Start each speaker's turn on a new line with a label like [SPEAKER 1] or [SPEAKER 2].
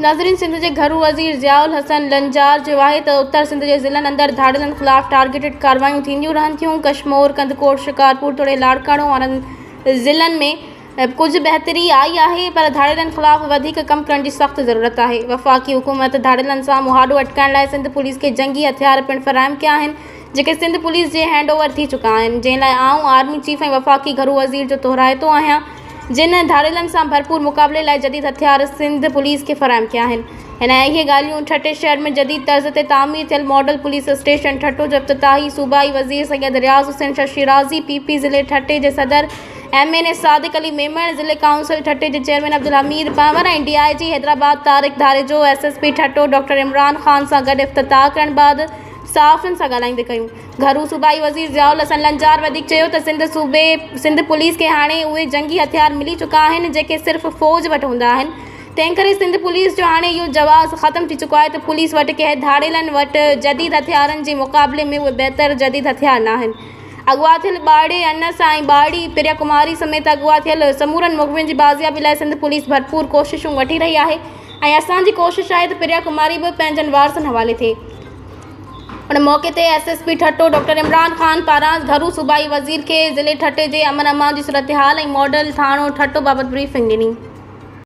[SPEAKER 1] नाज़रीन, सिंध के घरू वज़ीर ज़ियाउल हसन लंजार चयो आहे त उत्तर सिंध के ज़िलनि अंदरि धाड़िलनि ख़िलाफ़ टारगेटेड कार्रवाइयूं थींदियूं रहनि थियूं। कशमोर, कंदकोट, शिकारपुर तोड़े लाड़काणो वारनि ज़िलनि में कुछ बहितरी आई आहे, पर धाड़िलनि ख़िलाफ़ वधीक कम करण जी सख़्त ज़रूरत आहे। वफ़ाक़ी हुकूमत धाड़िलनि सां मुहाॾो अटकाइण लाइ सिंध पुलिस खे जंगी हथियार पिणु फ़राहम कया आहिनि, जेके सिंध पुलिस जे हैंड ओवर थी चुका आहिनि, जंहिं लाइ आऊं आर्मी चीफ ऐं वफ़ाक़ी घरू वज़ीर जो तोहराइतो आहियां, जिन धाड़िलनि सां भरपूर मुक़ाबले लाइ जदीद हथियार सिंध पुलिस खे फ़राहम कया आहिनि। हिन इहे ॻाल्हियूं ठटे शहर में जदीद तर्ज़ ते तामीर थियल मॉडल पुलिस स्टेशन ठटो जो इफ़्तिताही सूबाई वज़ीर सैयद रियाज़ हुसैन शिराज़ी, पीपी ज़िले ठटे जे सदर MNA सादिक अली मेमण, ज़िले काउंसिल ठटे जे चेयरमैन अब्दुल हमीद पंवर ऐं DIG Hyderabad Tariq Dharejo, SSP Thatta doctor Imran Khan सां गॾु इफ़्तिताह करण बाद सहाफ़ियुनि सां ॻाल्हाईंदे कयूं। घरू सूबाई वज़ीर ज़ियाउल हसन लंजार वधीक चयो त सिंध पुलिस खे हाणे उहे जंगी हथियार मिली चुका आहिनि जेके सिर्फ़ फ़ौज वटि हूंदा आहिनि। तंहिं करे सिंध पुलिस जो हाणे इहो जवाज़ ख़तमु थी चुको आहे त पुलिस वटि कंहिं धाड़िलनि वटि जदीद हथियारनि जे मुक़ाबले में उहे बहितर जदीद हथियार न आहिनि। अगवा थियल ॿाड़े अनस ऐं ॿाड़ी प्रिया कुमारी समेत अगवा थियल समूरनि मुग़वियुनि जी बाज़ियाबी लाइ सिंध पुलिस भरपूर कोशिशूं वठी रही आहे ऐं असांजी कोशिशि आहे त प्रिया कुमारी बि पंहिंजनि वारसनि हवाले थिए। उन मौक़े ते SSP ठटो डॉक्टर इमरान ख़ान पारां घरू सूबाई वज़ीर खे ज़िले ठटे जे अमन अमान जी सूरत हाल ऐं मॉडल थाणो ठटो बाबति ब्रीफिंग ॾिनी।